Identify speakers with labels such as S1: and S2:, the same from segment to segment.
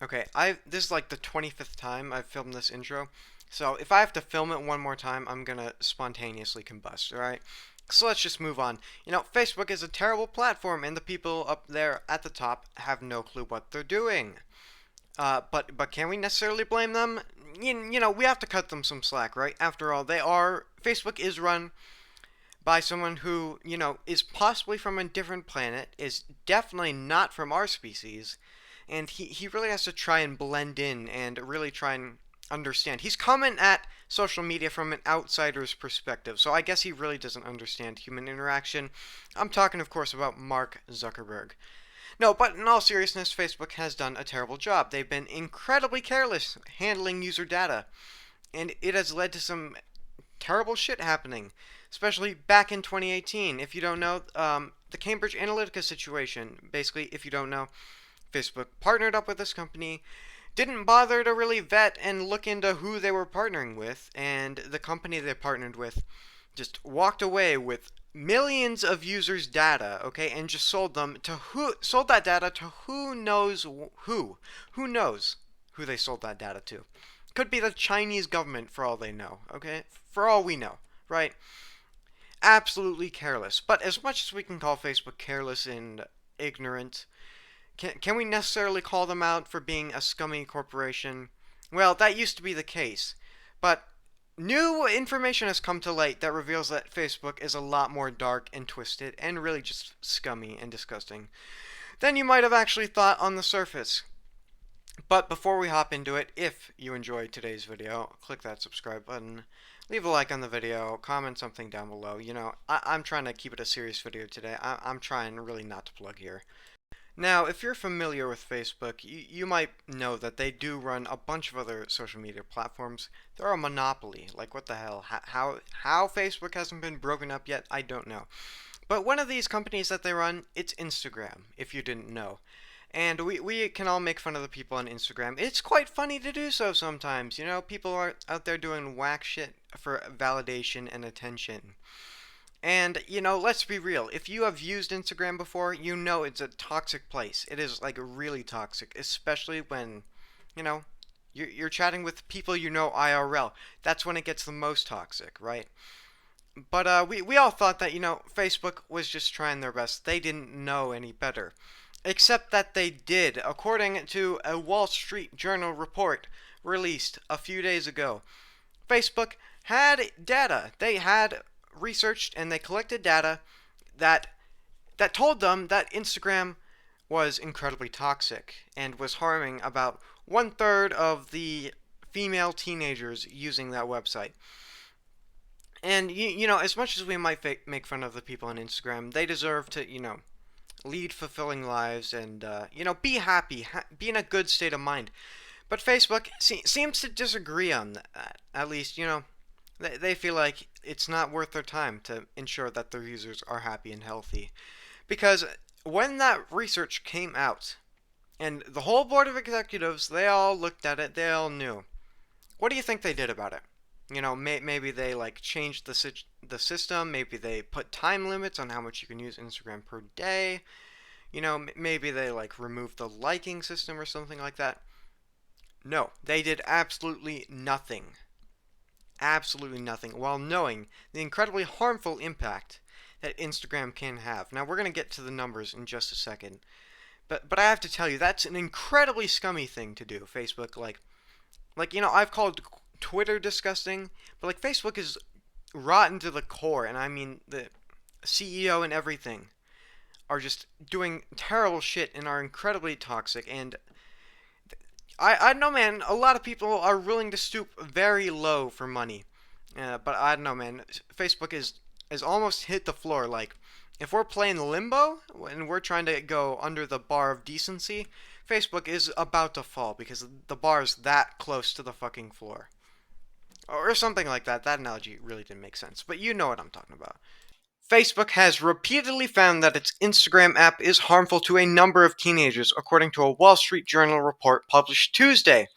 S1: Okay, this is like the 25th time I've filmed this intro. So if I have to film it one more time, I'm gonna spontaneously combust, alright? So let's just move on. Facebook is a terrible platform and the people up there at the top have no clue what they're doing. But can we necessarily blame them? We have to cut them some slack, right? After all, Facebook is run by someone who, is possibly from a different planet, is definitely not from our species, and he really has to try and blend in and really try and understand. He's coming at social media from an outsider's perspective, so I guess he really doesn't understand human interaction. I'm talking, of course, about Mark Zuckerberg. No, but in all seriousness, Facebook has done a terrible job. They've been incredibly careless handling user data, and it has led to some terrible shit happening, especially back in 2018. If you don't know, the Cambridge Analytica situation. Basically, if you don't know, Facebook partnered up with this company, didn't bother to really vet and look into who they were partnering with, and the company they partnered with just walked away with millions of users' data, okay, and just sold that data to who knows who. Who knows who they sold that data to? Could be the Chinese government for all they know, okay? For all we know, right? Absolutely careless. But as much as we can call Facebook careless and ignorant, can we necessarily call them out for being a scummy corporation? Well, that used to be the case. But new information has come to light that reveals that Facebook is a lot more dark and twisted and really just scummy and disgusting than you might have actually thought on the surface. But before we hop into it, if you enjoyed today's video, click that subscribe button, leave a like on the video, comment something down below. I'm trying to keep it a serious video today. I'm trying really not to plug here. Now, if you're familiar with Facebook, you might know that they do run a bunch of other social media platforms. They're a monopoly. Like, what the hell? How Facebook hasn't been broken up yet, I don't know. But one of these companies that they run, it's Instagram, if you didn't know. And we can all make fun of the people on Instagram. It's quite funny to do so sometimes. People are out there doing whack shit for validation and attention. And, let's be real. If you have used Instagram before, you know it's a toxic place. It is, like, really toxic, especially when, you know, you're chatting with people you know IRL. That's when it gets the most toxic, right? But we all thought that, Facebook was just trying their best. They didn't know any better. Except that they did, according to a Wall Street Journal report released a few days ago. Facebook had data. They had researched and they collected data that told them that Instagram was incredibly toxic and was harming about 1/3 of the female teenagers using that website. And as much as we might make fun of the people on Instagram, they deserve to, lead fulfilling lives and be happy, be in a good state of mind. But Facebook seems to disagree on that. At least, they feel like it's not worth their time to ensure that their users are happy and healthy. Because when that research came out, and the whole board of executives, they all looked at it, they all knew. What do you think they did about it? Maybe they like changed the system. Maybe they put time limits on how much you can use Instagram per day. Maybe they like removed the liking system or something like that. No, they did absolutely nothing. Absolutely nothing, while knowing the incredibly harmful impact that Instagram can have. Now, we're going to get to the numbers in just a second. But I have to tell you, that's an incredibly scummy thing to do, Facebook. I've called Twitter disgusting, but like Facebook is rotten to the core, and I mean the CEO and everything are just doing terrible shit and are incredibly toxic. And I don't know, man. A lot of people are willing to stoop very low for money, but I don't know, man. Facebook is almost hit the floor. Like, if we're playing limbo and we're trying to go under the bar of decency, Facebook is about to fall because the bar is that close to the fucking floor. Or something like that. That analogy really didn't make sense, but you know what I'm talking about. Facebook has repeatedly found that its Instagram app is harmful to a number of teenagers, according to a Wall Street Journal report published Tuesday.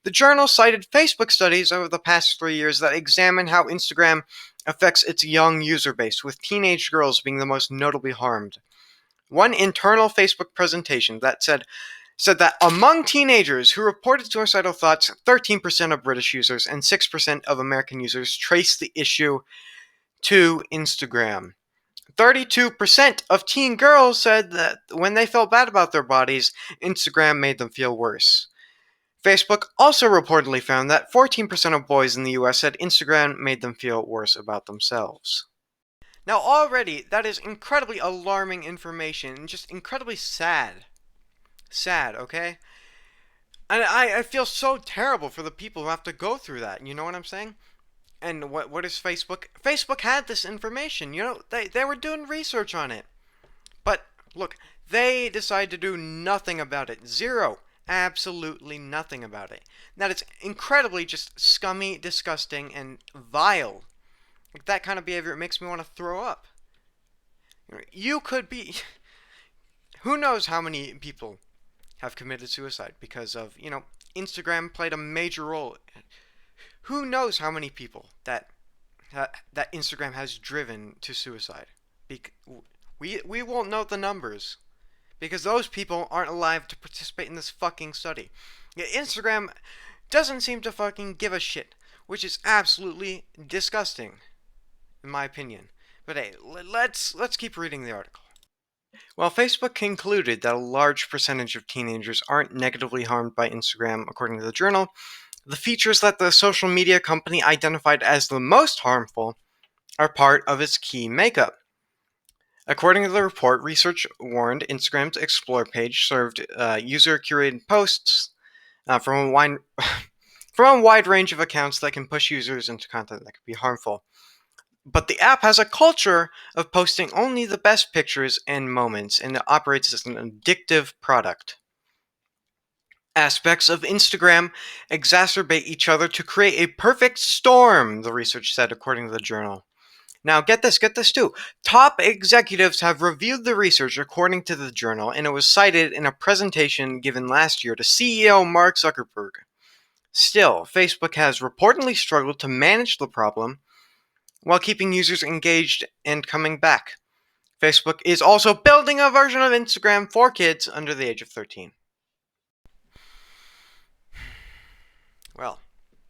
S1: The journal cited Facebook studies over the past 3 years that examine how Instagram affects its young user base, with teenage girls being the most notably harmed. One internal Facebook presentation that said said that among teenagers who reported suicidal thoughts, 13% of British users and 6% of American users traced the issue to Instagram. 32% of teen girls said that when they felt bad about their bodies, Instagram made them feel worse. Facebook also reportedly found that 14% of boys in the US said Instagram made them feel worse about themselves. Now, already, that is incredibly alarming information and just incredibly sad. Sad, okay? And I feel so terrible for the people who have to go through that. You know what I'm saying? And what is Facebook? Facebook had this information. You know, they were doing research on it. But look, they decided to do nothing about it. Zero. Absolutely nothing about it. That is incredibly just scummy, disgusting, and vile. Like that kind of behavior, it makes me want to throw up. You could be. Who knows how many people have committed suicide because of, Instagram played a major role. Who knows how many people that Instagram has driven to suicide? We won't know the numbers because those people aren't alive to participate in this fucking study. Yet Instagram doesn't seem to fucking give a shit, which is absolutely disgusting, in my opinion. But hey, let's keep reading the article. While Facebook concluded that a large percentage of teenagers aren't negatively harmed by Instagram, according to the journal, the features that the social media company identified as the most harmful are part of its key makeup. According to the report, research warned Instagram's Explore page served user-curated posts from a wide range of accounts that can push users into content that could be harmful. But the app has a culture of posting only the best pictures and moments, and it operates as an addictive product. Aspects of Instagram exacerbate each other to create a perfect storm, the research said, according to the journal. Now, get this too. Top executives have reviewed the research, according to the journal, and it was cited in a presentation given last year to CEO Mark Zuckerberg. Still, Facebook has reportedly struggled to manage the problem while keeping users engaged and coming back. Facebook is also building a version of Instagram for kids under the age of 13. Well,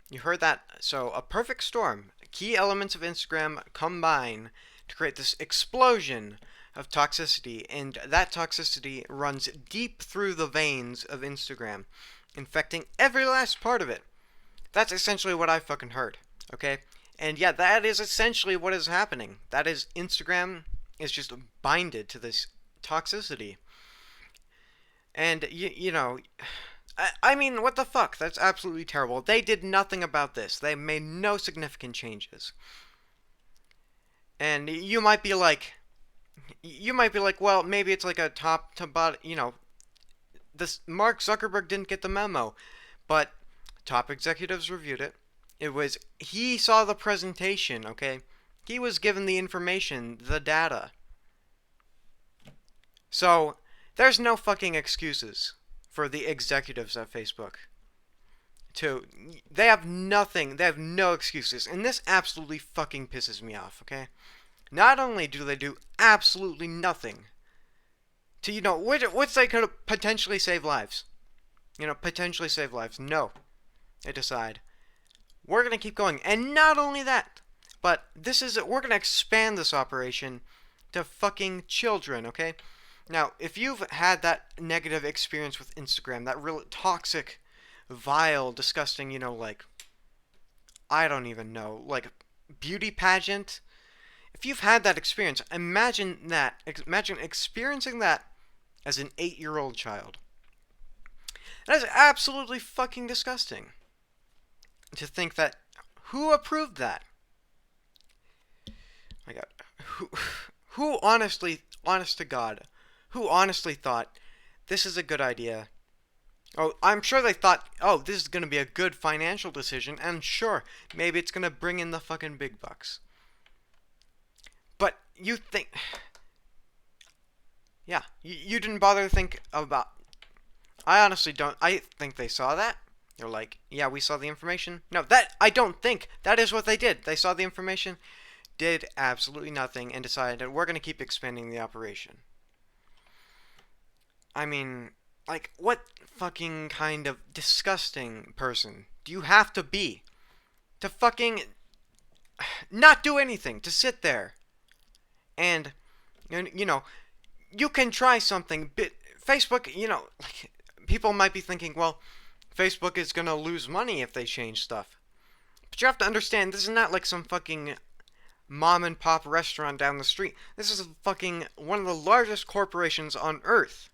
S1: you heard that. So, a perfect storm. Key elements of Instagram combine to create this explosion of toxicity, and that toxicity runs deep through the veins of Instagram, infecting every last part of it. That's essentially what I fucking heard, okay? And yeah, that is essentially what is happening. That is, Instagram is just binded to this toxicity. And, I mean, what the fuck? That's absolutely terrible. They did nothing about this. They made no significant changes. And you might be like, well, maybe it's like a top to bottom, this Mark Zuckerberg didn't get the memo, but top executives reviewed it. He saw the presentation, okay? He was given the information, the data. So, there's no fucking excuses for the executives at Facebook. They have no excuses, and this absolutely fucking pisses me off, okay? Not only do they do absolutely nothing to, what's they could potentially save lives. Potentially save lives. No. They decide, we're going to keep going. And not only that, but we're going to expand this operation to fucking children, okay? Now, if you've had that negative experience with Instagram, that real toxic, vile, disgusting, I don't even know, like beauty pageant, if you've had that experience, imagine experiencing that as an 8-year-old child. That is absolutely fucking disgusting. To think that, who approved that? My God, who honest to God, who honestly thought this is a good idea? Oh, I'm sure they thought, oh, this is going to be a good financial decision, and sure, maybe it's going to bring in the fucking big bucks. But you think, yeah, you didn't bother to think about, I honestly don't, I think they saw that. They're like, yeah, we saw the information. No, I don't think. That is what they did. They saw the information, did absolutely nothing, and decided that we're going to keep expanding the operation. I mean, Like, what fucking kind of disgusting person do you have to be to fucking not do anything, to sit there and, you know, you can try something. But Facebook, like, people might be thinking, well, Facebook is gonna lose money if they change stuff. But you have to understand, this is not like some fucking mom and pop restaurant down the street. This is fucking one of the largest corporations on Earth,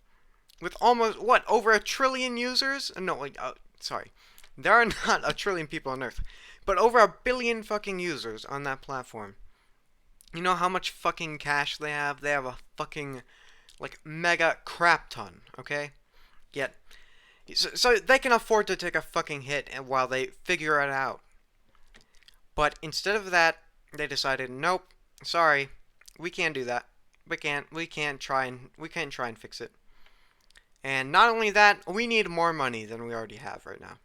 S1: with almost what, over a trillion users? No, wait, sorry, there are not a trillion people on Earth, but over a billion fucking users on that platform. You know how much fucking cash they have? They have a fucking like mega crap ton. Okay, yet so they can afford to take a fucking hit while they figure it out. But instead of that, they decided, nope, sorry, we can't do that. We can't try and fix it. And not only that, we need more money than we already have right now.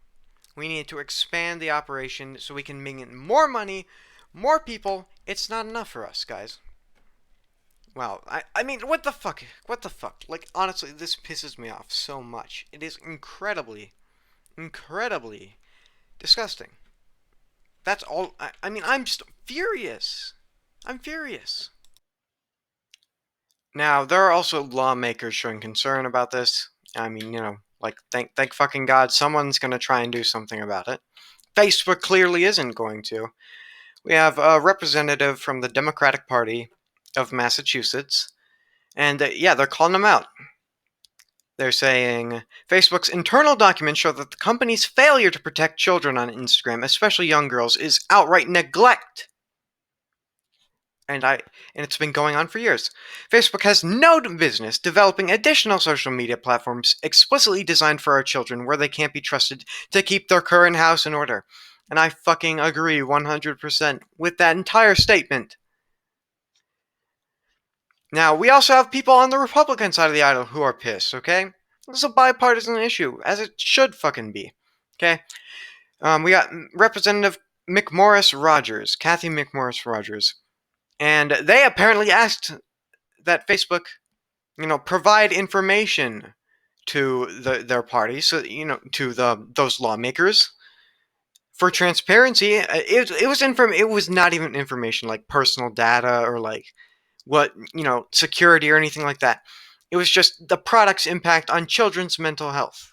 S1: We need to expand the operation so we can bring in more money, more people. It's not enough for us, guys. Wow, I mean, what the fuck? What the fuck? Like, honestly, this pisses me off so much. It is incredibly, incredibly disgusting. That's all. I mean, I'm just furious. I'm furious. Now, there are also lawmakers showing concern about this. I mean, like, thank fucking God someone's gonna try and do something about it. Facebook clearly isn't going to. We have a representative from the Democratic Party of Massachusetts, and yeah, they're calling them out. They're saying Facebook's internal documents show that the company's failure to protect children on Instagram, especially young girls, is outright neglect. And it's been going on for years. Facebook has no business developing additional social media platforms explicitly designed for our children where they can't be trusted to keep their current house in order. And I fucking agree 100% with that entire statement. Now, we also have people on the Republican side of the aisle who are pissed, okay? This is a bipartisan issue, as it should fucking be, okay? We got Representative McMorris Rogers, Kathy McMorris Rogers, and they apparently asked that Facebook, provide information to their party, so to those lawmakers for transparency. It was not even information like personal data or like what security or anything like that. It was just the product's impact on children's mental health.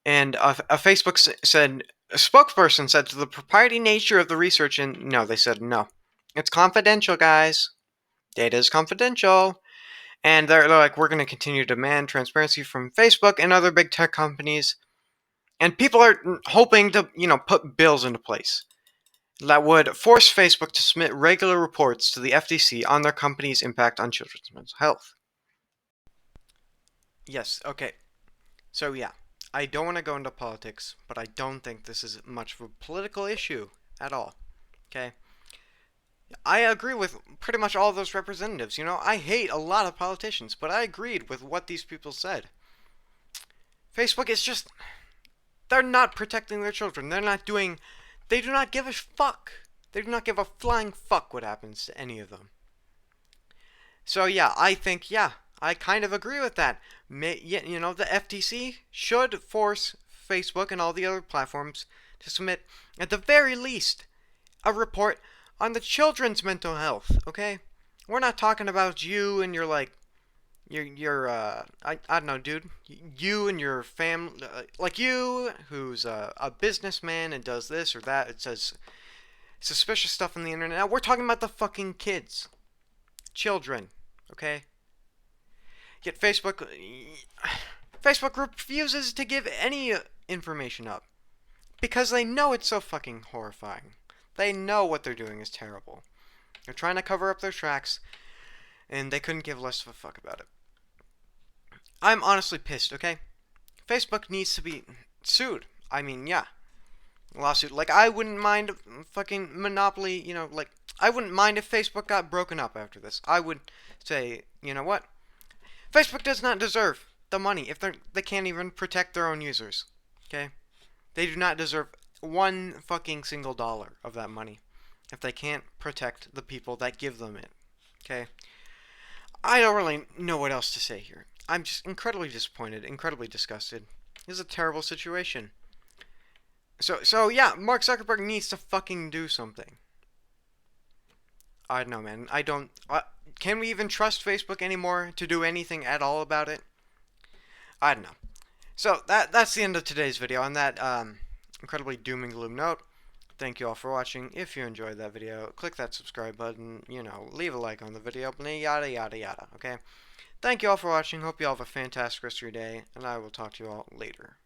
S1: And a Facebook said a spokesperson said to the propriety nature of the research, and no, they said no, it's confidential, guys. Data is confidential. And they're like, we're going to continue to demand transparency from Facebook and other big tech companies. And people are hoping to, put bills into place that would force Facebook to submit regular reports to the FTC on their company's impact on children's mental health. Yes, okay. So, yeah, I don't want to go into politics, but I don't think this is much of a political issue at all. Okay? I agree with pretty much all those representatives. I hate a lot of politicians, but I agreed with what these people said. Facebook is just. They're not protecting their children. They do not give a fuck. They do not give a flying fuck what happens to any of them. So, yeah, I think, I kind of agree with that. The FTC should force Facebook and all the other platforms to submit, at the very least, a report on the children's mental health, okay? We're not talking about you and your, like, I don't know, dude. You and your family, like you, who's a businessman and does this or that. It says suspicious stuff on the internet. Now, we're talking about the fucking kids. Children, okay? Yet Facebook refuses to give any information up. Because they know it's so fucking horrifying. They know what they're doing is terrible. They're trying to cover up their tracks, and they couldn't give less of a fuck about it. I'm honestly pissed, okay? Facebook needs to be sued. I mean, yeah. Lawsuit. Like, I wouldn't mind fucking monopoly, like, I wouldn't mind if Facebook got broken up after this. I would say, you know what? Facebook does not deserve the money if they can't even protect their own users, okay? They do not deserve one fucking single dollar of that money if they can't protect the people that give them it, okay? I don't really know what else to say here. I'm just incredibly disappointed, incredibly disgusted. This is a terrible situation. So yeah, Mark Zuckerberg needs to fucking do something. I don't know, man. I don't. Can we even trust Facebook anymore to do anything at all about it? I don't know. So that's the end of today's video. On that incredibly doom and gloom note, thank you all for watching. If you enjoyed that video, click that subscribe button. You know, leave a like on the video. Yada yada yada. Okay. Thank you all for watching. Hope you all have a fantastic rest of your day, and I will talk to you all later.